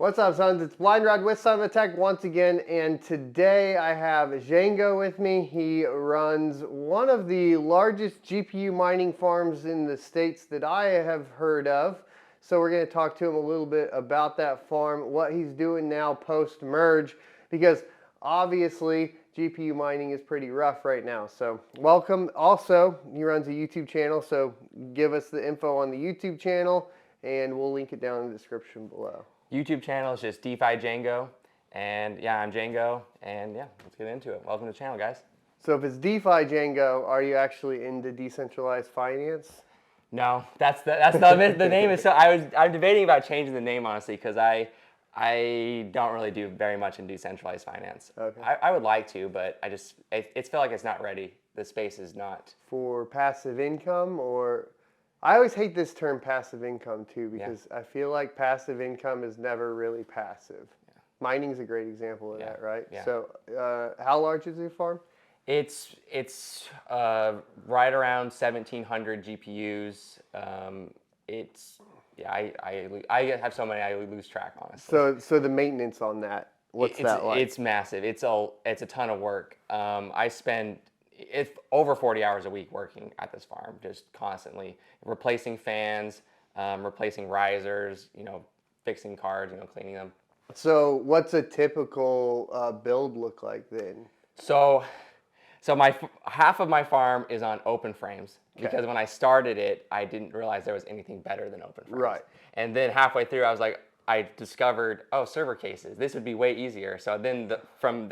What's up, sons? It's Blind Rod with Son of a Tech once again, and today I have Django with me. He runs one of the largest GPU mining farms in the States that I have heard of. So we're going to talk to him a little bit about that farm, what he's doing now post-merge, because obviously GPU mining is pretty rough right now. So welcome. Also, he runs a YouTube channel, so give us the info on the YouTube channel, and we'll link it down in the description below. YouTube channel is just Defi Django, and yeah, I'm Django, and yeah, let's get into it. Welcome to the channel, guys. So if it's DeFi Django, are you actually into decentralized finance? No, that's the name is so. I'm debating about changing the name honestly because I don't really do very much in decentralized finance. Okay. I would like to, but it's felt like it's not ready. The space is not For passive income, or I always hate this term passive income too, because I feel like passive income is never really passive. Yeah. Mining's a great example of that, right? Yeah. So how large is your farm? It's right around 1,700 GPUs. I have so many I lose track honestly. So the maintenance on that, what's that like? It's massive. It's a ton of work. I spend over 40 hours a week working at this farm, just constantly replacing fans, replacing risers, fixing cards, cleaning them. So what's a typical build look like then? So my half of my farm is on open frames because when I started it, I didn't realize there was anything better than open frames. Right. And then halfway through, I discovered, server cases. This would be way easier. So then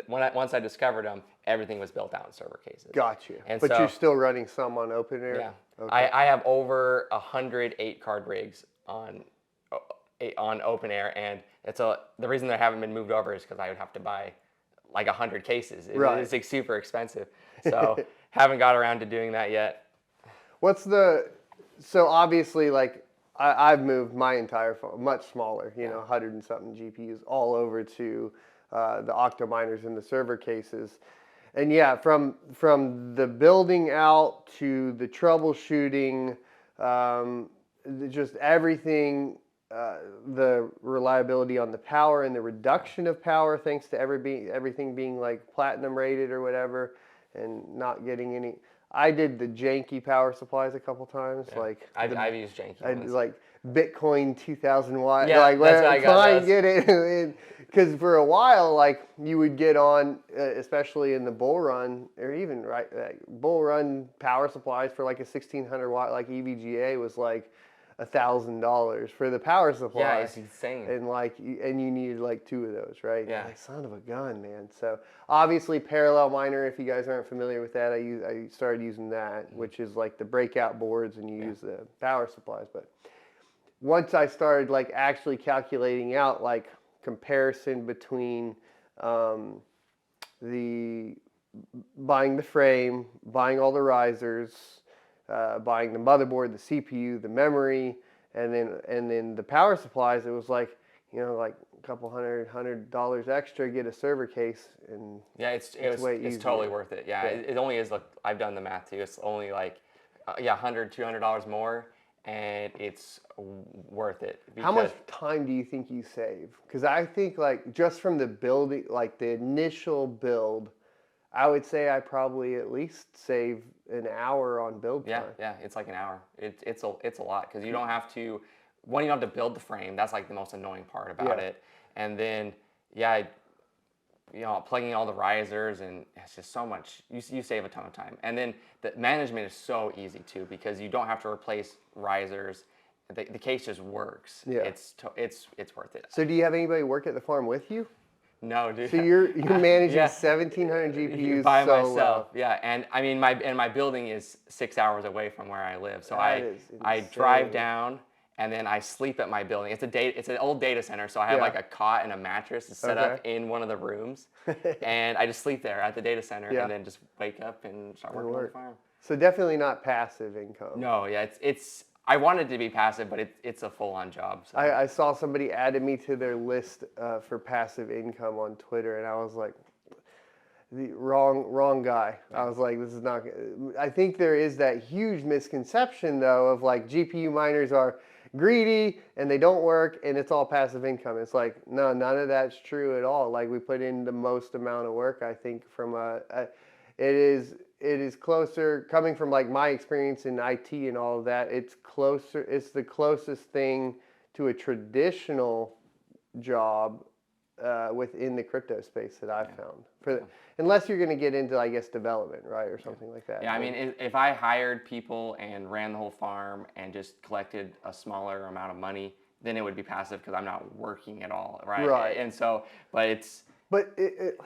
once I discovered them, everything was built out in server cases. Got you. And but you're still running some on open air? Yeah. Okay. I have over 100 8-card rigs on open air, and the reason they haven't been moved over is because I would have to buy like 100 cases. It's like super expensive. So haven't got around to doing that yet. So obviously, like I've moved my entire farm, much smaller, 100 and something GPUs all over to the Octo miners and the server cases. And yeah, from the building out to the troubleshooting, just everything, the reliability on the power and the reduction of power, thanks to everything being like platinum rated or whatever, and not getting any. I did the janky power supplies a couple times. Yeah. Like I've used janky ones. Like Bitcoin 2000 watt. Yeah, like that's what I got. Fine, get it. Because for a while, like you would get on, especially in the bull run, or even bull run power supplies for like a 1600 watt, like EVGA was like $1,000 for the power supply. Yeah, it's insane. And you needed like 2 of those, right? Yeah. Like, son of a gun, man. So obviously parallel miner, if you guys aren't familiar with that, I started using that, which is like the breakout boards, and you use the power supplies. But once I started like actually calculating out like comparison between the buying the frame, buying all the risers, buying the motherboard, the CPU, the memory, and then the power supplies, it was like, like a couple $100 extra, get a server case, and yeah, it's totally worth it. Yeah, it only is. Like, I've done the math too. It's only like $100, $200 more, and it's worth it. How much time do you think you save? Because I think like just from the building, like the initial build, I would say I probably at least save an hour on build time. Yeah, it's like an hour. It's a lot because you don't have to. One, you don't have to build the frame. That's like the most annoying part about it. And then plugging all the risers, and it's just so much. You save a ton of time. And then the management is so easy too because you don't have to replace risers. The case just works. Yeah. It's worth it. So do you have anybody work at the farm with you? No, dude. So you're managing 1,700 GPUs by myself. Yeah, and I mean my building is 6 hours away from where I live. So I drive down, and then I sleep at my building. It's an old data center, so I have like a cot and a mattress set up in one of the rooms, and I just sleep there at the data center, and then just wake up and start working on the farm. So definitely not passive income. No, yeah, it's I wanted to be passive, but it's a full-on job. So. I saw somebody added me to their list for passive income on Twitter, and I was like, the wrong guy. I was like, this is not. I think there is that huge misconception though of like GPU miners are greedy and they don't work and it's all passive income. It's like, no, none of that's true at all. Like we put in the most amount of work, I think, from it is closer coming from like my experience in IT and all of that. It's the closest thing to a traditional job within the crypto space that I've found. Unless you're going to get into, I guess, development, right, or something like that. Yeah, I mean, if I hired people and ran the whole farm and just collected a smaller amount of money, then it would be passive because I'm not working at all, right? Right. And so, but it's... But,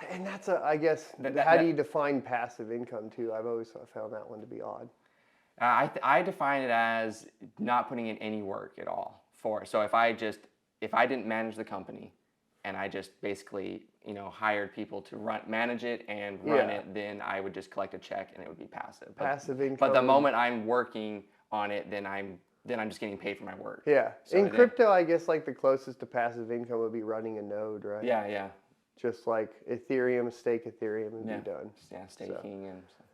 and that's I guess, how do you define passive income, too? I've always found that one to be odd. I define it as not putting in any work at all so if I didn't manage the company and I just basically, hired people to manage it and run it, then I would just collect a check and it would be passive. Passive income. But the moment I'm working on it, then I'm just getting paid for my work. Yeah. So in crypto, I guess like the closest to passive income would be running a node, right? Yeah, yeah. Just like Ethereum, stake Ethereum and be done. Yeah, staking and stuff.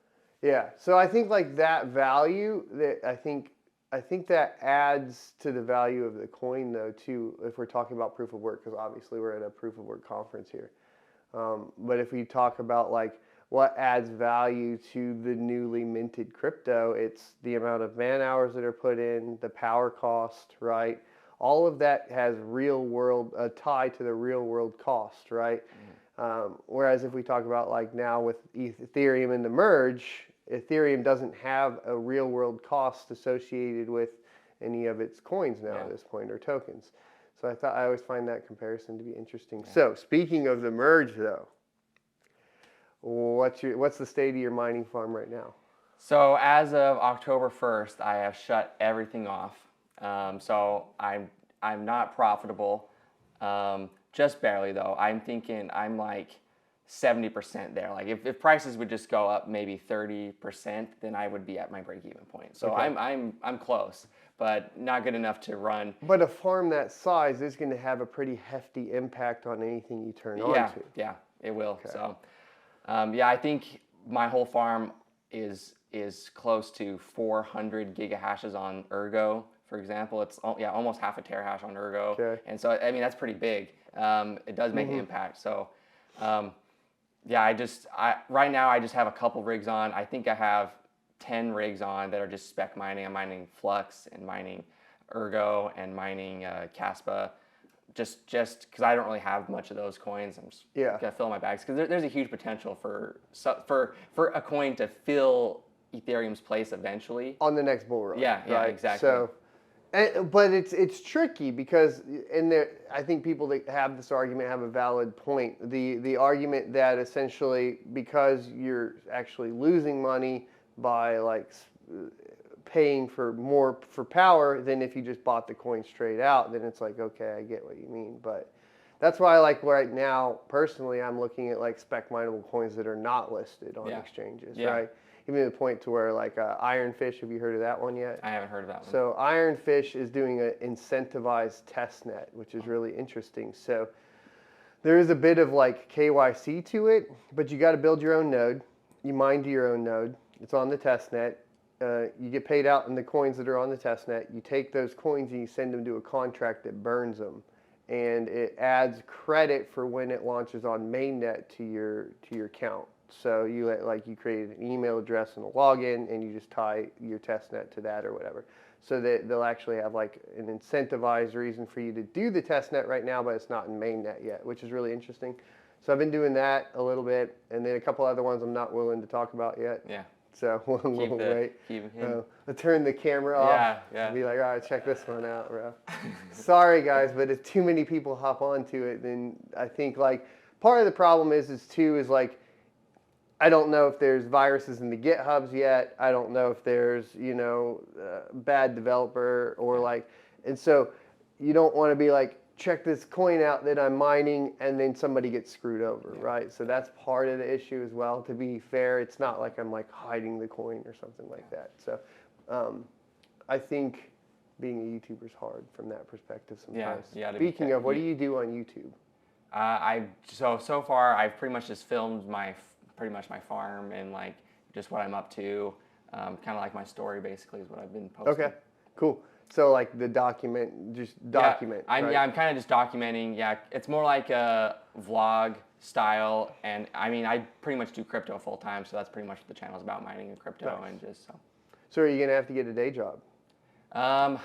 Yeah. So I think like that value I think that adds to the value of the coin, though, too, if we're talking about proof of work, because obviously we're at a proof of work conference here. But if we talk about like what adds value to the newly minted crypto, it's the amount of man hours that are put in, the power cost, right? All of that has real world, a tie to the real world cost, right? Whereas if we talk about like now with Ethereum and the merge, Ethereum doesn't have a real world cost associated with any of its coins now at this point, or tokens. So I always find that comparison to be interesting. Yeah. So speaking of the merge, though, what's the state of your mining farm right now? So as of October 1st, I have shut everything off. So I'm not profitable, just barely though. I'm thinking I'm like 70% there. Like if prices would just go up maybe 30%, then I would be at my break-even point. So okay. I'm close, but not good enough to run. But a farm that size is going to have a pretty hefty impact on anything you turn on to. Yeah, it will. Okay. So I think my whole farm is close to 400 gigahashes on Ergo, for example. It's almost half a terahash on Ergo. Okay. And so I mean that's pretty big. It does make an impact. So right now I just have a couple rigs on. I think I have 10 rigs on that are just spec mining. I'm mining Flux and mining Ergo and mining Caspa, just because I don't really have much of those coins. I'm just gonna fill my bags because there's a huge potential for a coin to fill Ethereum's place eventually on the next bull run. Yeah, right? Exactly. So, but it's tricky because I think people that have this argument have a valid point. The argument that essentially because you're actually losing money by like paying for more for power than if you just bought the coin straight out, then it's like, okay, I get what you mean. But that's why like right now, personally, I'm looking at like spec mineable coins that are not listed on exchanges, right? Even to the point to where like Ironfish, have you heard of that one yet? I haven't heard of that one. So Ironfish is doing an incentivized testnet, which is really interesting. So there is a bit of like KYC to it, but you got to build your own node. You mine to your own node. It's on the testnet. You get paid out in the coins that are on the testnet. You take those coins and you send them to a contract that burns them, and it adds credit for when it launches on mainnet to your account. So you create an email address and a login, and you just tie your testnet to that or whatever. So that they'll actually have like an incentivized reason for you to do the testnet right now, but it's not in mainnet yet, which is really interesting. So I've been doing that a little bit, and then a couple other ones I'm not willing to talk about yet. Yeah. So we'll wait. I'll turn the camera off. And be like, all right, check this one out, bro. Sorry, guys, but if too many people hop onto it, then I think like part of the problem is like, I don't know if there's viruses in the GitHubs yet. I don't know if there's, bad developer or like, and so you don't want to be like, check this coin out that I'm mining and then somebody gets screwed over, right? So that's part of the issue as well. To be fair, it's not like I'm like hiding the coin or something like that. So I think being a YouTuber is hard from that perspective sometimes. Speaking of, what do you do on YouTube? So far I've pretty much just filmed my farm and like just what I'm up to. Kind of like my story basically is what I've been posting. Okay, cool. So like the document, just document. I'm kind of just documenting. Yeah, it's more like a vlog style, and I mean, I pretty much do crypto full time, so that's pretty much what the channel is about, mining and crypto, and just so. So are you gonna have to get a day job? I'm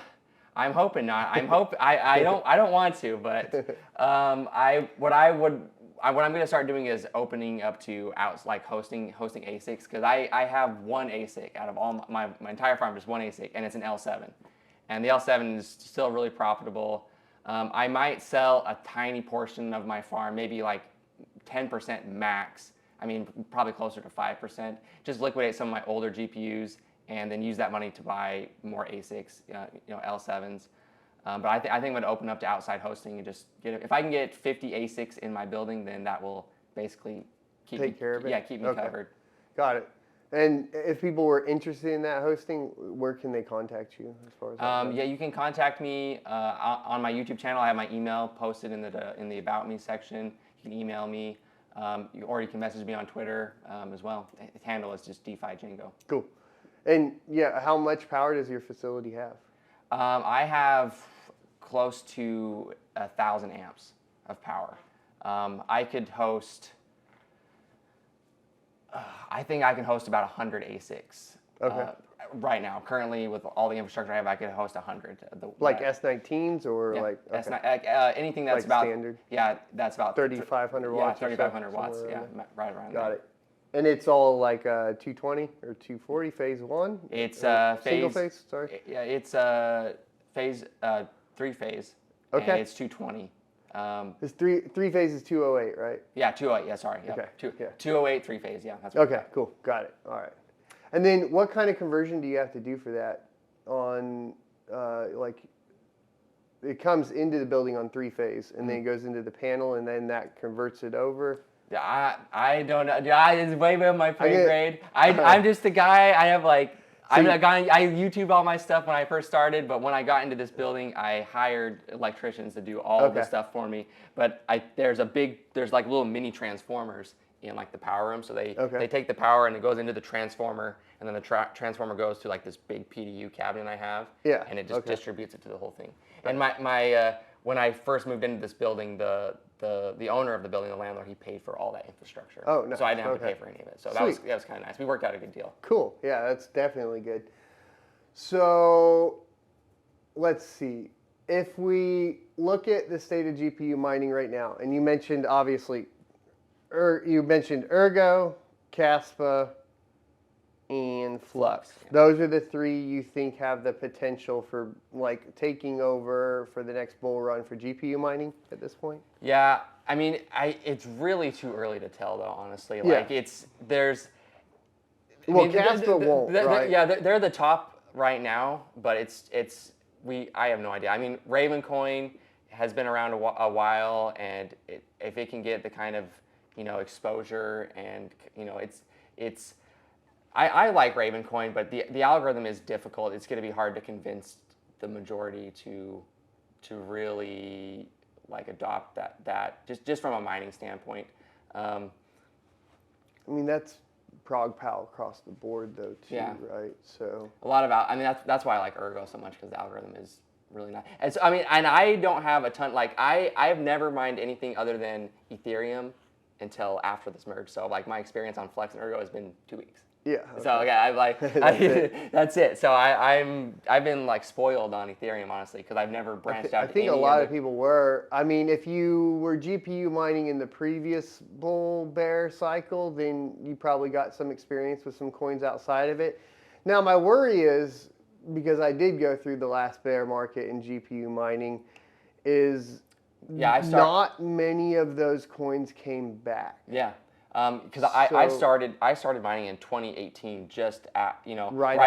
hoping not. I don't want to, but what I'm gonna start doing is opening up to hosting ASICs, because I have one ASIC out of all my entire farm, just one ASIC, and it's an L7. And the L7 is still really profitable. I might sell a tiny portion of my farm, maybe like 10% max. I mean, probably closer to 5%. Just liquidate some of my older GPUs and then use that money to buy more ASICs, L7s. But I think I'm going to open up to outside hosting and just if I can get 50 ASICs in my building, then that will basically take care of it. Yeah, keep me covered. Got it. And if people were interested in that hosting, where can they contact you as far as that goes? Yeah, you can contact me on my YouTube channel. I have my email posted in the About Me section. You can email me, or you can message me on Twitter as well. The handle is just Defi Django. Cool. And yeah, how much power does your facility have? I have close to 1,000 amps of power. I could host. I think I can host about 100 ASICs right now. Currently, with all the infrastructure I have, I could host 100. Like S19s or like anything that's like about standard. Yeah, that's about 3,500 watts. Yeah, 3,500 watts. Yeah, right around there. Got it. And it's all like 220 or 240 phase one. It's single phase. Sorry. Yeah, it's phase 3 phase. Okay. And it's 220. It's three phases 208, right? Yeah, 208. Yeah, sorry. Yeah. Okay. 208 3 phase. Yeah, that's okay. Cool. Got it. All right. And then what kind of conversion do you have to do for that? On like it comes into the building on 3 phase, and then it goes into the panel, and then that converts it over. Yeah, I don't know. Yeah, it's way above my pay grade. I'm just a guy. I have like. I'm a guy. I YouTube all my stuff when I first started, but when I got into this building, I hired electricians to do all of the stuff for me. But there's like little mini transformers in like the power room, so they take the power and it goes into the transformer, and then the transformer goes to like this big PDU cabinet I have, and it just distributes it to the whole thing. And my when I first moved into this building, the owner of the building, the landlord, he paid for all that infrastructure. Oh, nice. So I didn't have to pay for any of it. So that was kind of nice. We worked out a good deal. Cool. Yeah, that's definitely good. So let's see. If we look at the state of GPU mining right now, and you mentioned obviously, you mentioned Ergo, Caspa, and Flux. Those are the 3 you think have the potential for like taking over for the next bull run for GPU mining at this point? Yeah, I mean, it's really too early to tell though, honestly. Like Caspa won't, right? Yeah, they're the top right now, but I have no idea. I mean, Ravencoin has been around a while, and if it can get the kind of exposure, and it's I like Ravencoin, but the algorithm is difficult. It's going to be hard to convince the majority to really like adopt that just from a mining standpoint. I mean, that's prog pal across the board though too, right? So a lot of that's why I like Ergo so much, because the algorithm is really nice. And so and I don't have a ton, like I've never mined anything other than Ethereum until after this merge. So like my experience on Flex and Ergo has been 2 weeks. Yeah. Okay. So that's it. So I've been like spoiled on Ethereum, honestly, because I've never branched out. I think a lot of people were. I mean, if you were GPU mining in the previous bull bear cycle, then you probably got some experience with some coins outside of it. Now my worry is, because I did go through the last bear market in GPU mining, is not many of those coins came back. Yeah. Because I started mining in 2018, just at right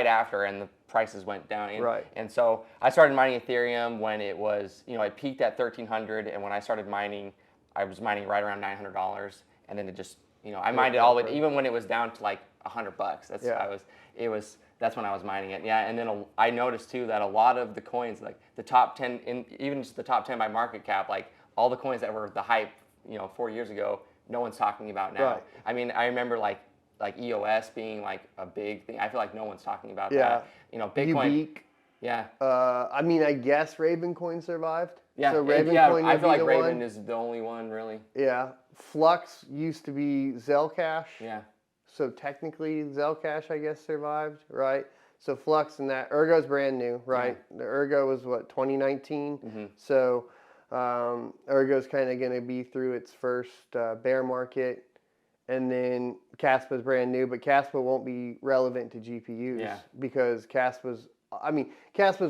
after, and the prices went down. And so I started mining Ethereum when it was it peaked at 1,300, and when I started mining, I was mining right around $900, and then it just I mined it all the way, even when it was down to like $100. That's when I was mining it. Yeah, and then I noticed too that a lot of the coins, like the top 10, even just the top 10 by market cap, like all the coins that were the hype 4 years ago, no one's talking about now. Right. I mean, I remember like EOS being like a big thing. I feel like no one's talking about that. Bitcoin. Yeah. I mean, I guess Ravencoin survived. Yeah. So Ravencoin I feel like Raven one. is the only one, really. Yeah. Flux used to be ZIL Cash. Yeah. So technically, ZIL Cash, I guess, survived, right? So Flux and that. Ergo's brand new, right? Yeah. The Ergo was what, 2019? Mm-hmm. So Ergo's kind of going to be through its first bear market. And then Caspa's brand new, but Caspa won't be relevant to GPUs because Caspa's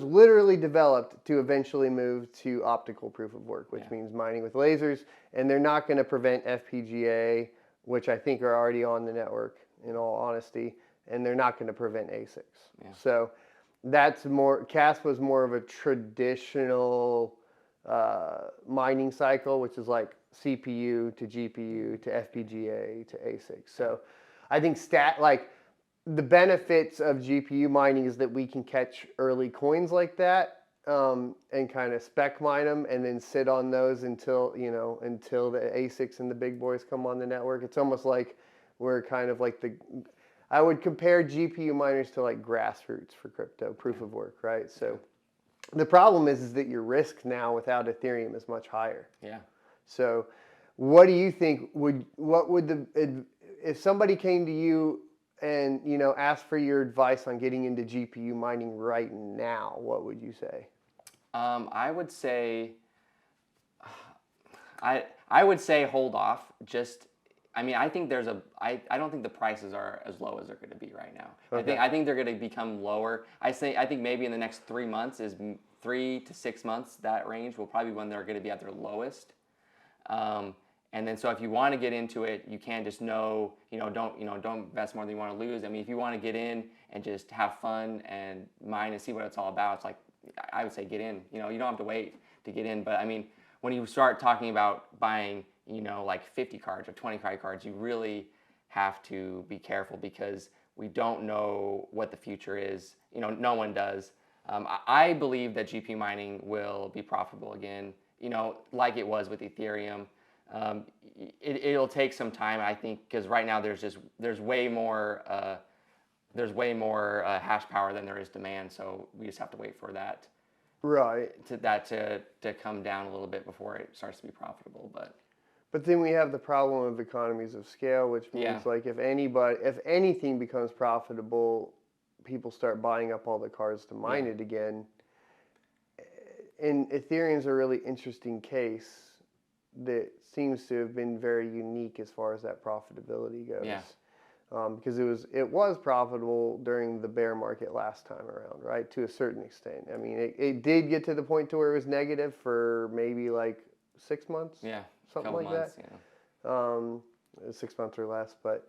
literally developed to eventually move to optical proof of work, which means mining with lasers, and they're not going to prevent FPGA, which I think are already on the network, in all honesty, and they're not going to prevent ASICs. Yeah. So that's more, Caspa's more of a traditional mining cycle, which is like CPU to GPU to FPGA to ASIC. So I think the benefits of GPU mining is that we can catch early coins like that and kind of spec mine them and then sit on those until the ASICs and the big boys come on the network. It's almost like we're kind of like I would compare GPU miners to like grassroots for crypto, proof of work, right? So the problem is that your risk now without Ethereum is much higher. Yeah. So what do you think if somebody came to you and asked for your advice on getting into GPU mining right now, what would you say? I would say I would say hold off. I think I don't think the prices are as low as they're going to be right now. Okay. I think they're going to become lower. I think maybe in the next 3 months 3 to 6 months, that range will probably be when they're going to be at their lowest. And then so if you want to get into it, you can't just don't invest more than you want to lose. I mean, if you want to get in and just have fun and mine and see what it's all about, it's like I would say get in. You don't have to wait to get in. But I mean, when you start talking about buying, like 50 cards or 20 cards, you really have to be careful because we don't know what the future is. No one does. I believe that GPU mining will be profitable again, like it was with Ethereum. It'll take some time, I think, because right now there's way more hash power than there is demand. So we just have to wait for that. Right. To come down a little bit before it starts to be profitable, But then we have the problem of economies of scale, which means like if anything becomes profitable, people start buying up all the cards to mine it again. And Ethereum's a really interesting case that seems to have been very unique as far as that profitability goes. Yeah. Because it was profitable during the bear market last time around, right? To a certain extent. I mean, it did get to the point to where it was negative for maybe like 6 months. Yeah. Something like that. Yeah. 6 months or less, but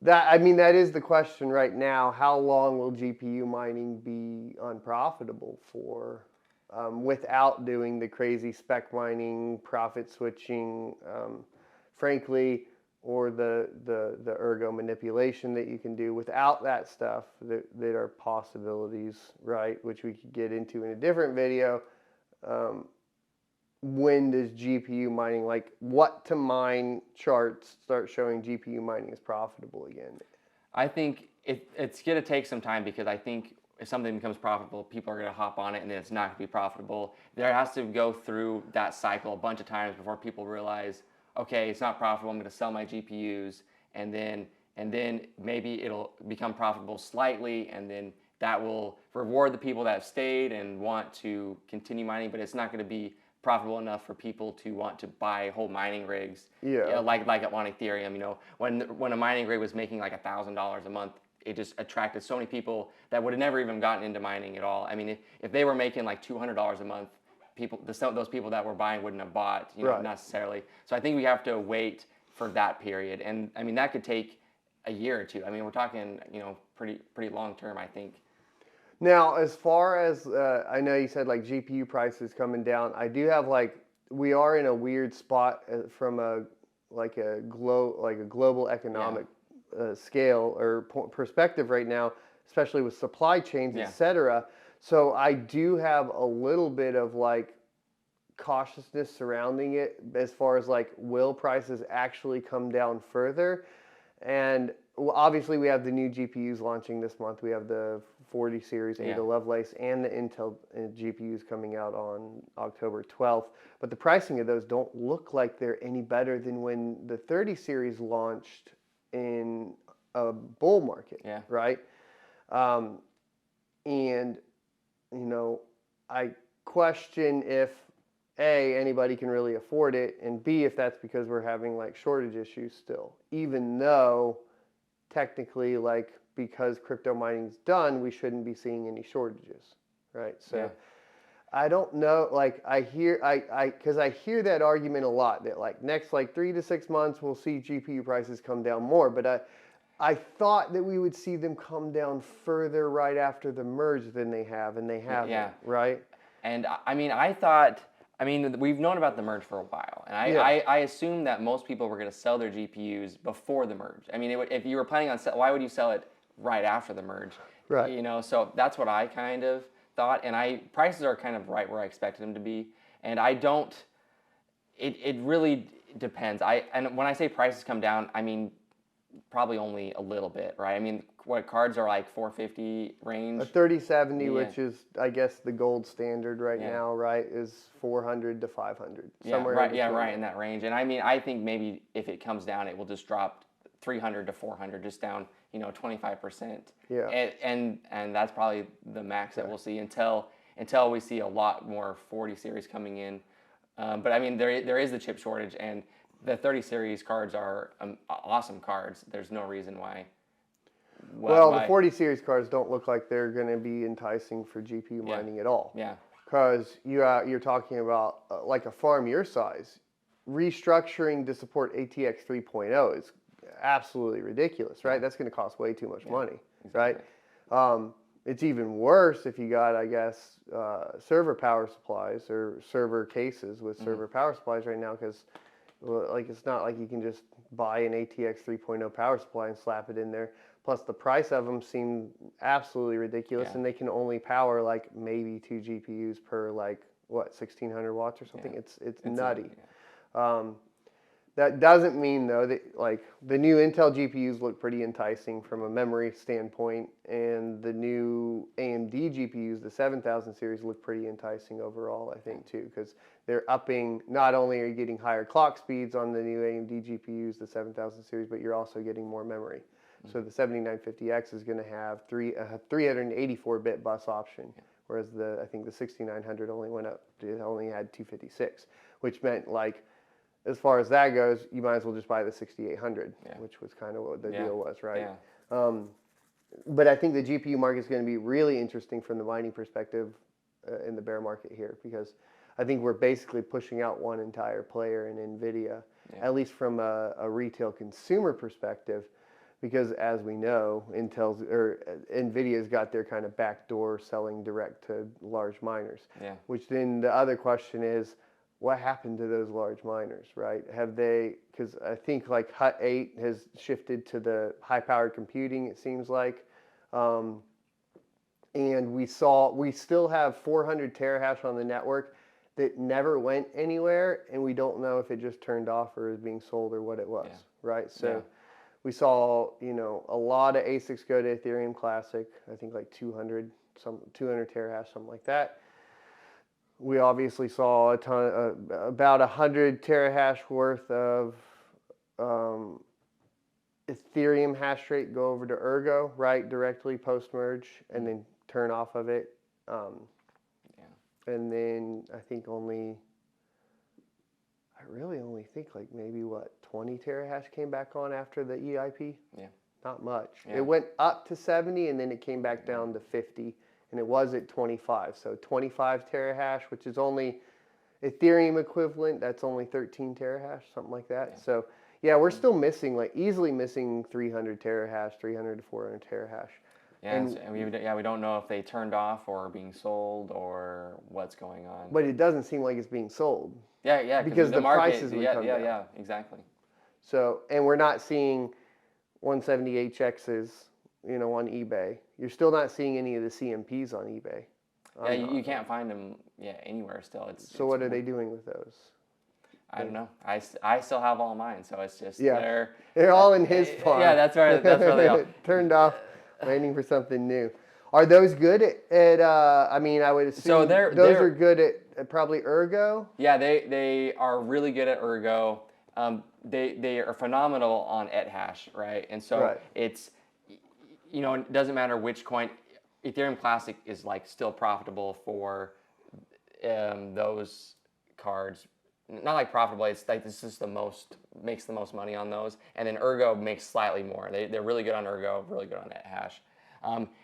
that is the question right now. How long will GPU mining be unprofitable for, without doing the crazy spec mining, profit switching, frankly, or the ergo manipulation that you can do without that stuff that are possibilities, right? Which we could get into in a different video. When does GPU mining, like what to mine charts start showing GPU mining is profitable again? I think it's going to take some time because I think if something becomes profitable, people are going to hop on it and then it's not going to be profitable. There has to go through that cycle a bunch of times before people realize, okay, it's not profitable, I'm going to sell my GPUs, and then maybe it'll become profitable slightly, and then that will reward the people that have stayed and want to continue mining, but it's not going to be profitable enough for people to want to buy whole mining rigs. Yeah. Like on Ethereum, when a mining rig was making like $1,000 a month, it just attracted so many people that would have never even gotten into mining at all. I mean, if they were making like $200 a month, those people that were buying wouldn't have bought, right, necessarily. So I think we have to wait for that period, and I mean that could take a year or two. I mean, we're talking pretty long term, I think. Now, as far as I know, you said like GPU prices coming down. I do have we are in a weird spot from a global economic scale or perspective right now, especially with supply chains, etc. So I do have a little bit of cautiousness surrounding it as far as will prices actually come down further? And obviously we have the new GPUs launching this month. We have the 40 series Ada Yeah. Lovelace and the Intel GPUs coming out on October 12th. But the pricing of those don't look like they're any better than when the 30 series launched in a bull market, Yeah. right? And, you know, I question if A, anybody can really afford it, and B, if that's because we're having like shortage issues still, even though technically, like, because crypto mining's done, we shouldn't be seeing any shortages, right? So Yeah. I don't know, like, because I hear that argument a lot, that like next like 3 to 6 months we'll see GPU prices come down more, but I thought that we would see them come down further right after the merge than they have, and they haven't, Yeah. right? And I mean, I mean, we've known about the merge for a while, and I assumed that most people were going to sell their GPUs before the merge. I mean, if you were planning on why would you sell it right after the merge? Right. You know, so that's what I kind of thought, and prices are kind of right where I expected them to be, and I don't. It really depends. And when I say prices come down, I mean probably only a little bit, right? I mean, what cards are like 450 range? A 3070, Yeah. which is, I guess, the gold standard right Yeah. now, right, is 400 to 500. Yeah, Somewhere right. in Yeah, between. right in that range. And I mean, I think maybe if it comes down, it will just drop 300 to 400, just down, 25%. Yeah. And that's probably the max that we'll see until we see a lot more 40 series coming in. But I mean, there is the chip shortage, and the 30 series cards are awesome cards. There's no reason why. Well, the 40 series cards don't look like they're going to be enticing for GPU mining at all. Yeah. Because you're talking about like a farm your size, restructuring to support ATX 3.0 is absolutely ridiculous, right? That's going to cost way too much money, exactly. right? It's even worse if you got, I guess, server power supplies or server cases with server power supplies right now, because like it's not like you can just buy an ATX 3.0 power supply and slap it in there. Plus, the price of them seem absolutely ridiculous, and they can only power like maybe 2 GPUs per like 1,600 watts or something. It's nutty. That doesn't mean though that like the new Intel GPUs look pretty enticing from a memory standpoint, and the new AMD GPUs, the 7000 series, look pretty enticing overall, I think, too, because they're upping. Not only are you getting higher clock speeds on the new AMD GPUs, the 7000 series, but you're also getting more memory. So the 7950X is going to have a 384-bit bus option, whereas I think the 6900 only went up. It only had 256, which meant like, as far as that goes, you might as well just buy the 6800, which was kind of what the deal was, right? Yeah. But I think the GPU market is going to be really interesting from the mining perspective in the bear market here, because I think we're basically pushing out one entire player in NVIDIA, at least from a retail consumer perspective, because as we know, NVIDIA's got their kind of backdoor selling direct to large miners. Which then the other question is, what happened to those large miners, right? Have they, because I think like Hut 8 has shifted to the high-powered computing, it seems like. And we still have 400 terahash on the network that never went anywhere, and we don't know if it just turned off or is being sold or what it was, right? So we saw, a lot of ASICs go to Ethereum Classic, I think like 200 terahash, something like that. We obviously saw about 100 terahash worth of Ethereum hash rate go over to Ergo, right, directly post-merge, and then turn off of it. And then I really only think like maybe 20 terahash came back on after the EIP? Yeah. Not much. It went up to 70, and then it came back down to 50. And it was at 25, so 25 terahash, which is only Ethereum equivalent. That's only 13 terahash, something like that. So we're still missing, like easily missing 300 terahash, 300 to 400 terahash. And we don't know if they turned off or are being sold or what's going on. But it doesn't seem like it's being sold. Yeah, because the market, prices would come down. Yeah, exactly. So, and we're not seeing 170HXs, on eBay. You're still not seeing any of the CMPs on eBay. Yeah, you can't find them anywhere still. So what are they doing with those? I don't know. I still have all mine, so it's just they're all in his farm. Yeah, that's where they are. Turned off, waiting for something new. Are those good at I mean, I would assume So those are good at probably Ergo? Yeah, they are really good at Ergo. They are phenomenal on ETH, right? And so it's, you know, it doesn't matter which coin. Ethereum Classic is like still profitable for those cards. Not like profitable, it's like this is makes the most money on those. And then Ergo makes slightly more. They're really good on Ergo, really good on ETH.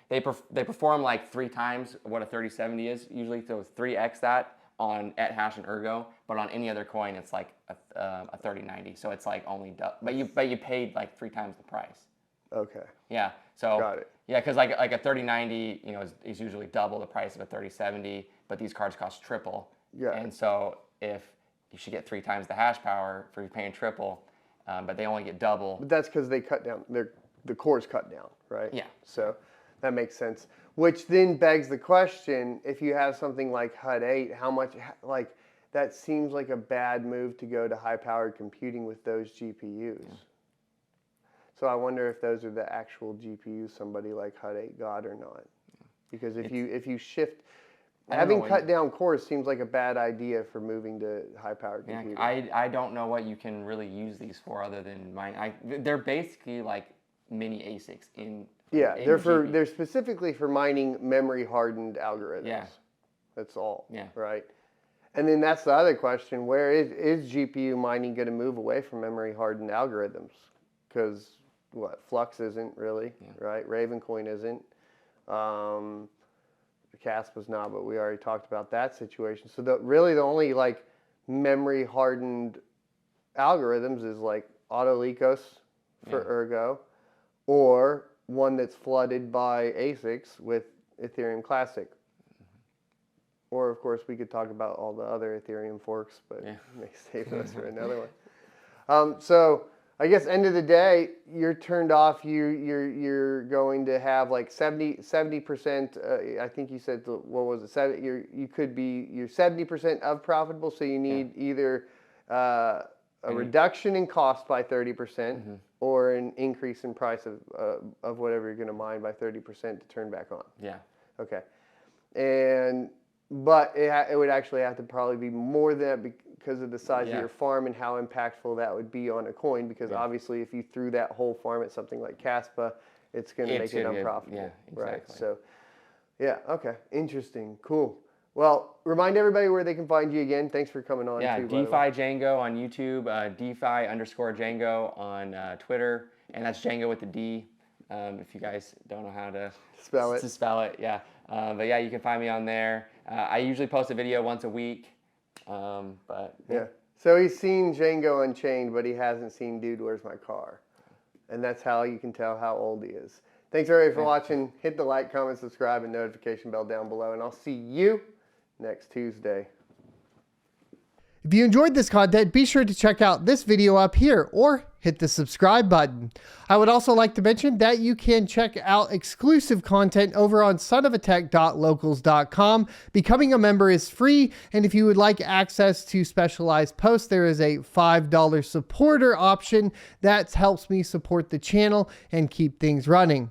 They perform like 3 times what a 3070 is usually, so 3x that on ETH and Ergo, but on any other coin it's like a 3090. So it's like only but you paid like 3 times the price. Okay. Yeah. So got it. Yeah, because like a 3090, you know, is usually double the price of a 3070, but these cards cost triple. Yeah. And so if you should get 3 times the hash power for paying triple, but they only get double. But that's because they cut down the core's cut down, right? Yeah. So that makes sense. Which then begs the question: if you have something like HUD-8, how much like that seems like a bad move to go to high-powered computing with those GPUs. Yeah. So I wonder if those are the actual GPUs somebody like HUD-8 got or not. Because if you shift, having cut down cores seems like a bad idea for moving to high-powered computing. I don't know what you can really use these for other than mine. They're basically like mini ASICs in. Yeah, they're specifically for mining memory-hardened algorithms. Yeah. That's all. Yeah. Right. And then that's the other question: where is GPU mining going to move away from memory-hardened algorithms? Because Flux isn't really, right? Ravencoin isn't. Caspa's not, but we already talked about that situation. So really the only like memory-hardened algorithms is like Autolycos for Ergo, or one that's flooded by ASICs with Ethereum Classic. Or of course we could talk about all the other Ethereum forks, but may save us for another one. So I guess end of the day, you're turned off. You're going to have like 70%. I think you said what was it? You're 70% of profitable. So you need either a reduction in cost by 30% or an increase in price of whatever you're going to mine by 30% to turn back on. Yeah. Okay. But it would actually have to probably be more than that because of the size of your farm and how impactful that would be on a coin. Because obviously, if you threw that whole farm at something like Caspa, it's going to make it unprofitable. Yeah, exactly. Right. So, yeah. Okay. Interesting. Cool. Well, remind everybody where they can find you again. Thanks for coming on. Yeah, DeFi Django on YouTube, DeFi_Django on Twitter, and that's Django with the D. If you guys don't know how to spell it, yeah. But yeah, you can find me on there. I usually post a video once a week. Yeah. So he's seen Django Unchained, but he hasn't seen Dude, Where's My Car? And that's how you can tell how old he is. Thanks everybody for watching. Hit the like, comment, subscribe, and notification bell down below. And I'll see you next Tuesday. If you enjoyed this content, be sure to check out this video up here or hit the subscribe button. I would also like to mention that you can check out exclusive content over on sonofatech.locals.com. Becoming a member is free, and if you would like access to specialized posts, there is a $5 supporter option that helps me support the channel and keep things running.